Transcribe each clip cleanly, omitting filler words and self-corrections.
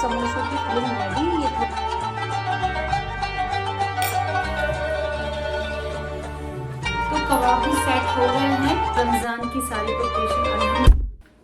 समोसों की filling ready. ये तो कबाब भी सेट हो गए हैं। रमज़ान की सारी प्रिपरेशन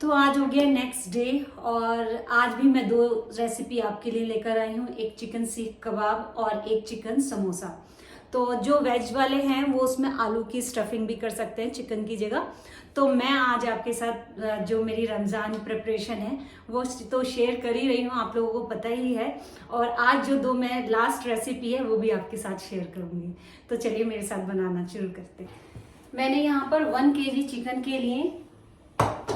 तो आज हो गया नेक्स्ट डे, और आज भी मैं 2 रेसिपी आपके लिए लेकर आई हूँ, एक चिकन सीख कबाब और एक चिकन समोसा। तो जो वेज वाले हैं वो उसमें आलू की स्टफिंग भी कर सकते हैं चिकन की जगह। तो मैं आज आपके साथ जो मेरी रमज़ान प्रिपरेशन है वो तो शेयर कर ही रही हूँ, आप लोगों को पता ही है। और आज जो 2 मैं लास्ट रेसिपी है वो भी आपके साथ शेयर करूँगी। तो चलिए मेरे साथ बनाना शुरू करते हैं। मैंने यहाँ पर 1 kg चिकन के लिए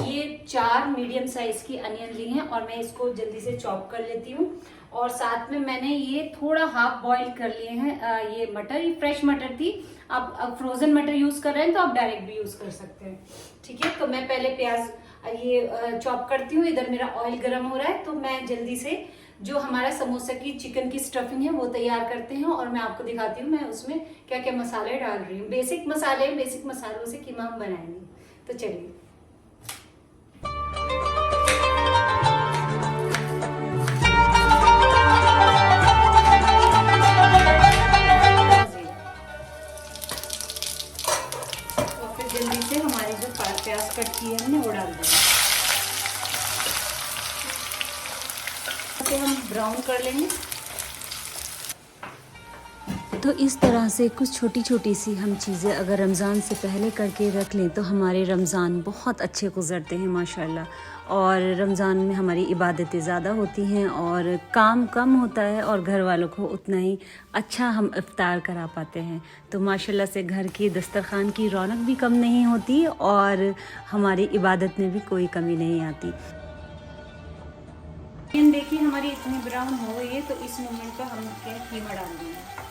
ये 4 मीडियम साइज की अनियन ली हैं, और मैं इसको जल्दी से चॉप कर लेती हूँ। और साथ में मैंने ये थोड़ा हाफ बॉईल कर लिए हैं ये मटर, ये फ्रेश मटर थी। आप फ्रोजन मटर यूज कर रहे हैं तो आप डायरेक्ट भी यूज कर सकते हैं, ठीक है। तो मैं पहले प्याज ये चॉप करती हूँ। इधर मेरा ऑयल गर्म हो रहा है, तो मैं जल्दी से जो हमारा समोसा की चिकन की स्टफिंग है वो तैयार करते हैं, और मैं आपको दिखाती हूँ मैं उसमें क्या क्या मसाले डाल रही हूँ। बेसिक मसाले, बेसिक मसालों से कीमा हम बनाएंगे। तो चलिए। जल्दी से हमारी जो प्याज कट की है हमने वो डाल देंगे, इसे हम ब्राउन कर लेंगे। तो इस तरह से कुछ छोटी छोटी सी हम चीज़ें अगर रमज़ान से पहले करके रख लें तो हमारे रमज़ान बहुत अच्छे गुज़रते हैं माशाल्लाह। और रमज़ान में हमारी इबादतें ज़्यादा होती हैं और काम कम होता है, और घर वालों को उतना ही अच्छा हम इफ्तार करा पाते हैं। तो माशाल्लाह से घर की दस्तरखान की रौनक भी कम नहीं होती और हमारी इबादत में भी कोई कमी नहीं आती। देखिए हमारी इतनी ब्राउन हो गई है, तो इस मोमेंट पर हम कीमा डाल देंगे।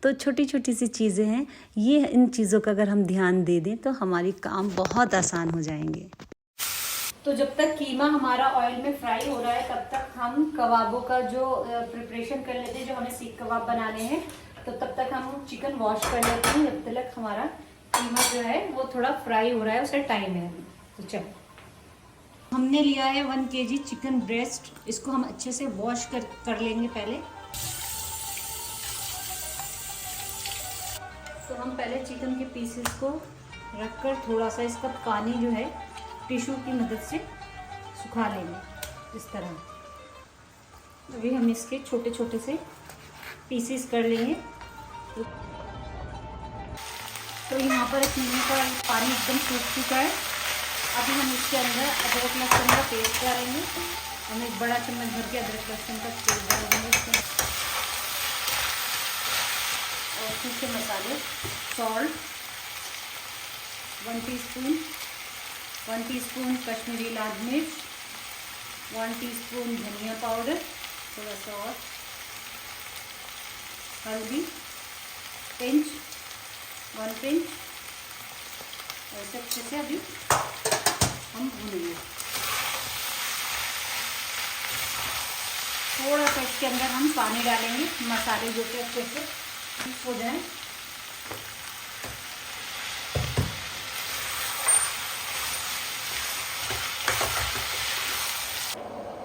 तो छोटी छोटी सी चीज़ें हैं ये, इन चीज़ों का अगर हम ध्यान दे दें तो हमारी काम बहुत आसान हो जाएंगे। तो जब तक कीमा हमारा ऑयल में फ्राई हो रहा है तब तक हम कबाबों का जो प्रिपरेशन कर लेते हैं, जो हमें सीख कबाब बनाने हैं। तो तब तक हम चिकन वॉश कर लेते हैं, जब तक हमारा कीमा जो है वो थोड़ा फ्राई हो रहा है, उसका टाइम है। तो चलो, हमने लिया है 1 kg चिकन ब्रेस्ट। इसको हम अच्छे से वॉश कर लेंगे पहले। तो हम पहले चिकन के पीसेस को रखकर थोड़ा सा इसका पानी जो है टिश्यू की मदद से सुखा लेंगे इस तरह। अभी हम इसके छोटे छोटे से पीसेस कर लेंगे। तो यहाँ पर कीमे का पानी एकदम सूख चुका है। अभी हम इसके अंदर अदरक लहसुन का पेस्ट डालेंगे। हम एक बड़ा चम्मच भर के अदरक लहसुन का पेस्ट डाल देंगे इसमें। और सूखे मसाले, सॉल्ट 1 टीस्पून, 1 टीस्पून कश्मीरी लाल मिर्च, 1 टीस्पून धनिया पाउडर, थोड़ा सा और हल्दी पिंच, 1 पिंच। ऐसे अच्छे से अभी हम भूनेंगे। थोड़ा सा इसके अंदर हम पानी डालेंगे, मसाले जो कि अच्छे से हो जाए।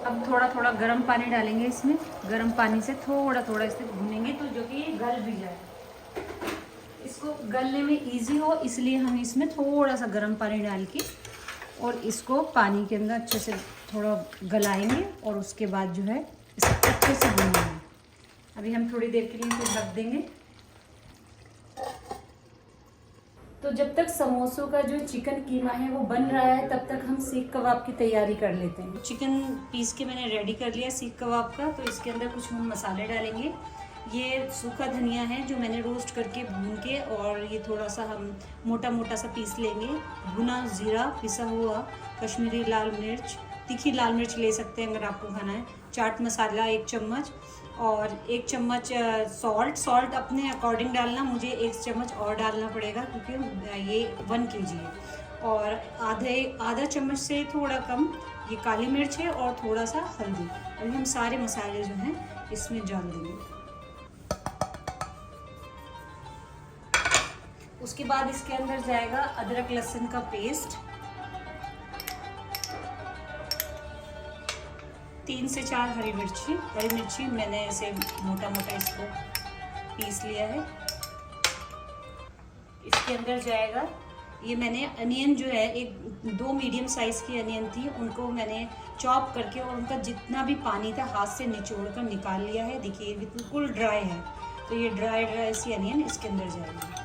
अब थोड़ा थोड़ा गर्म पानी डालेंगे इसमें। गर्म पानी से थोड़ा थोड़ा इसे भूनेंगे तो जो कि ये गल भी जाए। इसको गलने में इजी हो इसलिए हम इसमें थोड़ा सा गर्म पानी डाल के और इसको पानी के अंदर अच्छे से थोड़ा गलाएंगे, और उसके बाद जो है इसे अच्छे से भूनेंगे। अभी हम थोड़ी देर के लिए इसे ढक देंगे। तो जब तक समोसों का जो चिकन कीमा है वो बन रहा है तब तक हम सीख कबाब की तैयारी कर लेते हैं। चिकन पीस के मैंने रेडी कर लिया सीख कबाब का। तो इसके अंदर कुछ हम मसाले डालेंगे। ये सूखा धनिया है जो मैंने रोस्ट करके भून के, और ये थोड़ा सा हम मोटा मोटा सा पीस लेंगे। भुना जीरा, पिसा हुआ कश्मीरी लाल मिर्च, तीखी लाल मिर्च ले सकते हैं अगर आपको खाना है। चाट मसाला 1 चम्मच, और 1 चम्मच सॉल्ट अपने अकॉर्डिंग डालना। मुझे 1 चम्मच और डालना पड़ेगा क्योंकि ये 1 kg है। और आधा चम्मच से थोड़ा कम ये काली मिर्च है, और थोड़ा सा हल्दी। अभी हम सारे मसाले जो हैं इसमें डाल देंगे। उसके बाद इसके अंदर जाएगा अदरक लहसुन का पेस्ट, 3 से 4 हरी मिर्ची मैंने ऐसे मोटा मोटा इसको पीस लिया है। इसके अंदर जाएगा, ये मैंने अनियन जो है, 2 मीडियम साइज़ की अनियन थी, उनको मैंने चॉप करके और उनका जितना भी पानी था हाथ से निचोड़ कर निकाल लिया है। देखिए ये बिल्कुल ड्राई है, तो ये ड्राई सी अनियन इसके अंदर जाएगी।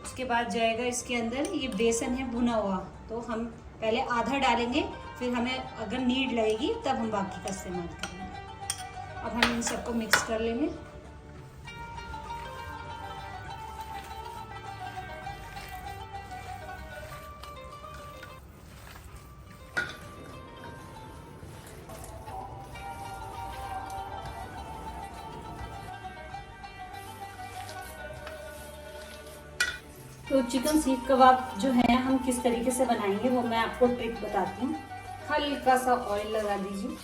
उसके बाद जाएगा इसके अंदर ये बेसन है भुना हुआ, तो हम पहले आधा डालेंगे, फिर हमें अगर नीड लगेगी तब हम बाकी का इस्तेमाल करेंगे। अब हम इन सबको मिक्स कर लेंगे। तो चिकन सीख कबाब जो है हम किस तरीके से बनाएंगे वो मैं आपको ट्रिक बताती हूँ। हल्का सा ऑयल लगा दीजिए,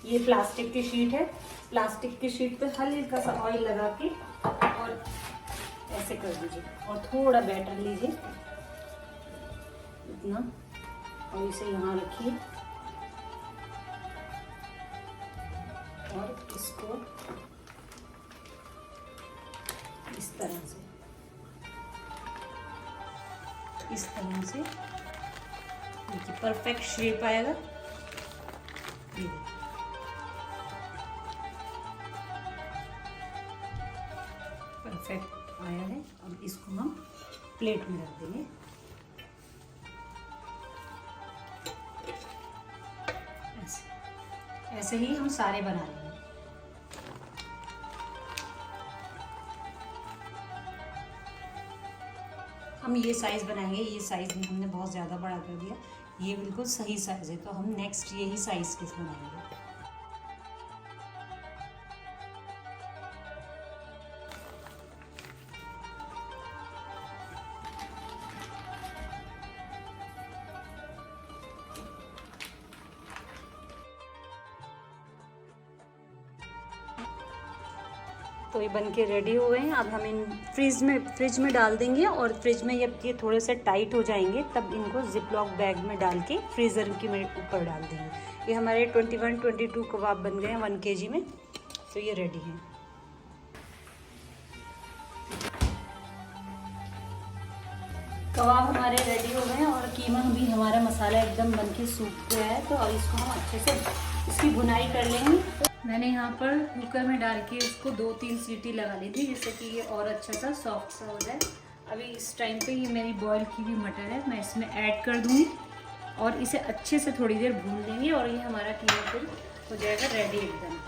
ये प्लास्टिक की शीट है, प्लास्टिक की शीट पे हल्का सा ऑयल लगा के और ऐसे कर दीजिए और थोड़ा बैटर लीजिए इतना, और इसे यहाँ रखिए और इसको इस तरह से देखिए परफेक्ट शेप आएगा। ये परफेक्ट आया है। अब इसको हम प्लेट में रख देंगे। ऐसे ही हम सारे बना लेंगे। हम ये साइज़ बनाएंगे, ये साइज़ में हमने बहुत ज़्यादा बड़ा कर दिया, ये बिल्कुल सही साइज़ है, तो हम नेक्स्ट यही साइज़ के बनाएंगे। तो ये बन के रेडी हो गए हैं। अब हम इन फ्रिज में डाल देंगे, और फ्रिज में जब ये थोड़े से टाइट हो जाएंगे तब इनको जिपलॉक बैग में डाल के फ्रीज़र के ऊपर डाल देंगे। ये हमारे 21-22 कबाब बन गए हैं 1 kg में, तो ये रेडी हैं। कबाब हमारे रेडी हो गए हैं और कीमा भी हमारा मसाला एकदम बन के सूख गया है। तो अब इसको हम अच्छे से इसकी भुनाई कर लेंगे। मैंने यहाँ पर कुकर में डाल के इसको 2-3 सीटी लगा ली थी, जिससे कि ये और अच्छा सा सॉफ्ट सा हो जाए। अभी इस टाइम पे ये मेरी बॉईल की हुई मटर है, मैं इसमें ऐड कर दूँगी और इसे अच्छे से थोड़ी देर भून लेंगे और ये हमारा कीमा फिर हो जाएगा रेडी एकदम।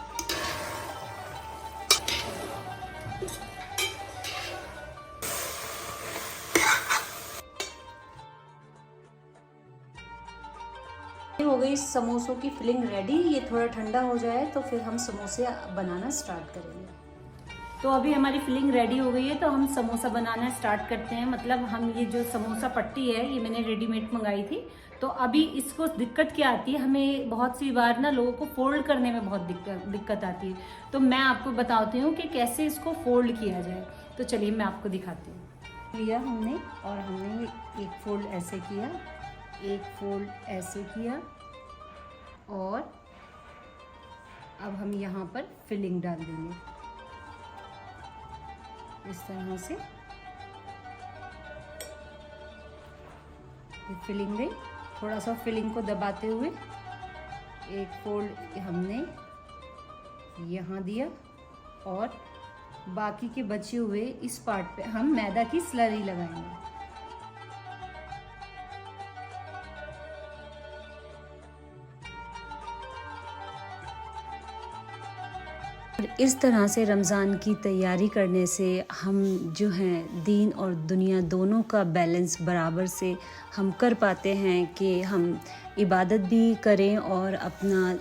हो गई समोसों की फिलिंग रेडी। ये थोड़ा ठंडा हो जाए तो फिर हम समोसे बनाना स्टार्ट करेंगे। तो अभी हमारी फिलिंग रेडी हो गई है, तो हम समोसा बनाना स्टार्ट करते हैं। मतलब हम ये जो समोसा पट्टी है ये मैंने रेडीमेड मंगाई थी। तो अभी इसको दिक्कत क्या आती है, हमें बहुत सी बार ना लोगों को फोल्ड करने में बहुत दिक्कत आती है। तो मैं आपको बताती हूँ कि कैसे इसको फोल्ड किया जाए। तो चलिए मैं आपको दिखाती हूँ। लिया हमने और हमने एक फोल्ड ऐसे किया, एक फोल्ड ऐसे किया, और अब हम यहाँ पर फिलिंग डाल देंगे इस तरह से। ये फिलिंग गई, थोड़ा सा फिलिंग को दबाते हुए एक फोल्ड हमने यहाँ दिया और बाकी के बचे हुए इस पार्ट पे हम मैदा की स्लरी लगाएंगे। इस तरह से रमज़ान की तैयारी करने से हम जो हैं दीन और दुनिया दोनों का बैलेंस बराबर से हम कर पाते हैं कि हम इबादत भी करें और अपना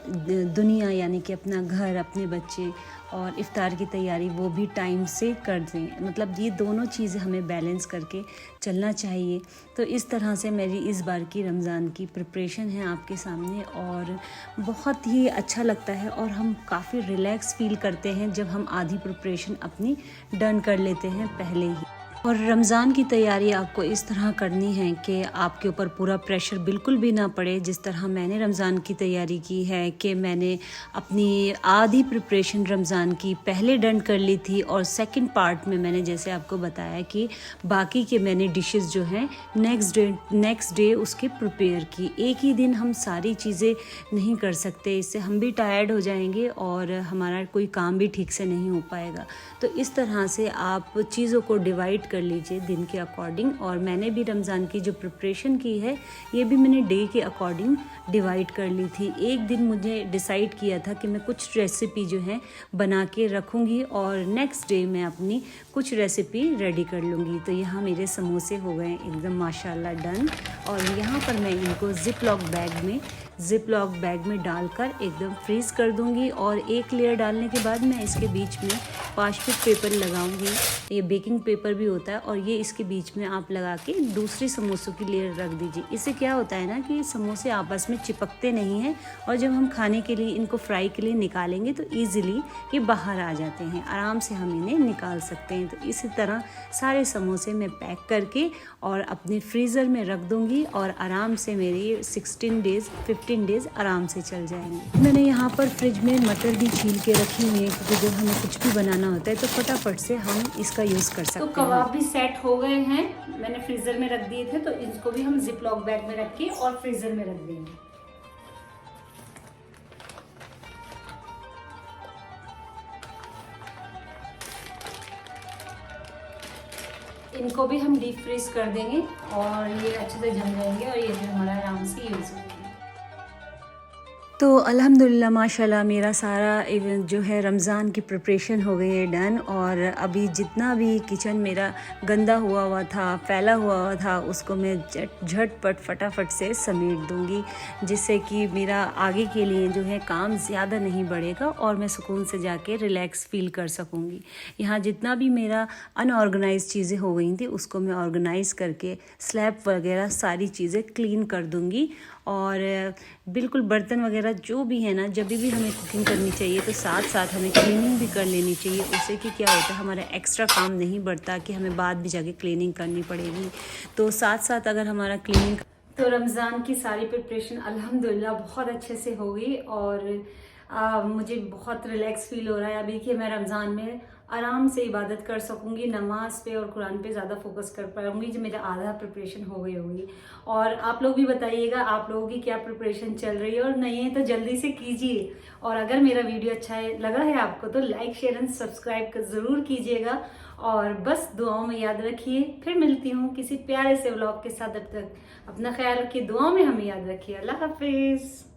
दुनिया यानी कि अपना घर, अपने बच्चे और इफ़्तार की तैयारी वो भी टाइम से कर दें। मतलब ये दोनों चीज़ें हमें बैलेंस करके चलना चाहिए। तो इस तरह से मेरी इस बार की रमज़ान की प्रिपरेशन है आपके सामने, और बहुत ही अच्छा लगता है और हम काफ़ी रिलैक्स फील करते हैं जब हम आधी प्रिपरेशन अपनी डन कर लेते हैं पहले ही। और रमज़ान की तैयारी आपको इस तरह करनी है कि आपके ऊपर पूरा प्रेशर बिल्कुल भी ना पड़े। जिस तरह मैंने रमज़ान की तैयारी की है कि मैंने अपनी आधी प्रिपरेशन रमज़ान की पहले डन कर ली थी और सेकंड पार्ट में मैंने जैसे आपको बताया कि बाकी के मैंने डिशेस जो हैं नेक्स्ट डे उसके प्रिपेयर की। एक ही दिन हम सारी चीज़ें नहीं कर सकते, इससे हम भी टायर्ड हो जाएंगे और हमारा कोई काम भी ठीक से नहीं हो पाएगा। तो इस तरह से आप चीज़ों को डिवाइड कर लीजिए दिन के अकॉर्डिंग। और मैंने भी रमज़ान की जो प्रिपरेशन की है ये भी मैंने डे के अकॉर्डिंग डिवाइड कर ली थी। एक दिन मुझे डिसाइड किया था कि मैं कुछ रेसिपी जो है बना के रखूँगी और नेक्स्ट डे मैं अपनी कुछ रेसिपी रेडी कर लूँगी। तो यहाँ मेरे समोसे हो गए एकदम माशाल्लाह डन। और यहाँ पर मैं इनको ज़िप लॉक बैग में डालकर एकदम फ्रीज़ कर दूँगी। और एक लेयर डालने के बाद मैं इसके बीच में पासपोर्ट पेपर लगाऊंगी। ये बेकिंग पेपर भी होता है और ये इसके बीच में आप लगा के दूसरी समोसों की लेयर रख दीजिए। इससे क्या होता है ना कि समोसे आपस में चिपकते नहीं हैं और जब हम खाने के लिए इनको फ्राई के लिए निकालेंगे तो ईज़िली ये बाहर आ जाते हैं, आराम से हम इन्हें निकाल सकते हैं। तो इसी तरह सारे समोसे मैं पैक करके और अपने फ्रीज़र में रख दूँगी और आराम से मेरी 15 डेज़ आराम से चल जाएंगे। मैंने यहाँ पर फ्रिज में मटर भी छील के रखी हुई है क्योंकि जब हमें कुछ भी बनाना होता है तो फटाफट से हम इसका यूज़ कर सकते हैं। तो कबाब भी सेट हो गए हैं, मैंने फ्रीज़र में रख दिए थे, तो इसको भी हम जिप लॉक बैग में रख के और फ्रीज़र में रख देंगे। इनको भी हम डीप फ्रीज कर देंगे और ये अच्छे से जम जाएंगे और ये भी हमारा आराम से यूज़ होगा। तो अल्हम्दुलिल्लाह माशाल्लाह मेरा सारा इवेंट जो है रमज़ान की प्रिपरेशन हो गई है डन। और अभी जितना भी किचन मेरा गंदा हुआ था, फैला हुआ था, उसको मैं झटपट फटाफट से समेट दूंगी, जिससे कि मेरा आगे के लिए जो है काम ज़्यादा नहीं बढ़ेगा और मैं सुकून से जाके रिलैक्स फील कर सकूंगी। यहाँ जितना भी मेरा अनऑर्गेनाइज चीज़ें हो गई थी उसको मैं ऑर्गेनाइज़ करके स्लैब वगैरह सारी चीज़ें क्लीन कर दूंगी। और बिल्कुल बर्तन वगैरह जो भी है ना, जब भी हमें कुकिंग करनी चाहिए तो साथ साथ हमें क्लीनिंग भी कर लेनी चाहिए। उससे कि क्या होता है हमारा एक्स्ट्रा काम नहीं बढ़ता कि हमें बाद में जाके क्लीनिंग करनी पड़ेगी। तो साथ साथ अगर हमारा क्लीनिंग तो रमज़ान की सारी प्रिपरेशन अल्हम्दुलिल्लाह बहुत अच्छे से हो गई और मुझे बहुत रिलैक्स फील हो रहा है अभी कि मैं रमज़ान में आराम से इबादत कर सकूंगी, नमाज पे और कुरान पे ज़्यादा फोकस कर पाऊंगी। जो मेरा आधा प्रिपरेशन हो गई होगी। और आप लोग भी बताइएगा आप लोगों की क्या प्रिपरेशन चल रही है, और नहीं है तो जल्दी से कीजिए। और अगर मेरा वीडियो अच्छा लगा है आपको तो लाइक शेयर एंड सब्सक्राइब ज़रूर कीजिएगा। और बस दुआओं में याद रखिए। फिर मिलती हूँ किसी प्यारे से व्लॉग के साथ। अब तक अपना ख्याल रखिए, दुआओं में हमें याद रखिए। अल्लाह हाफिज़।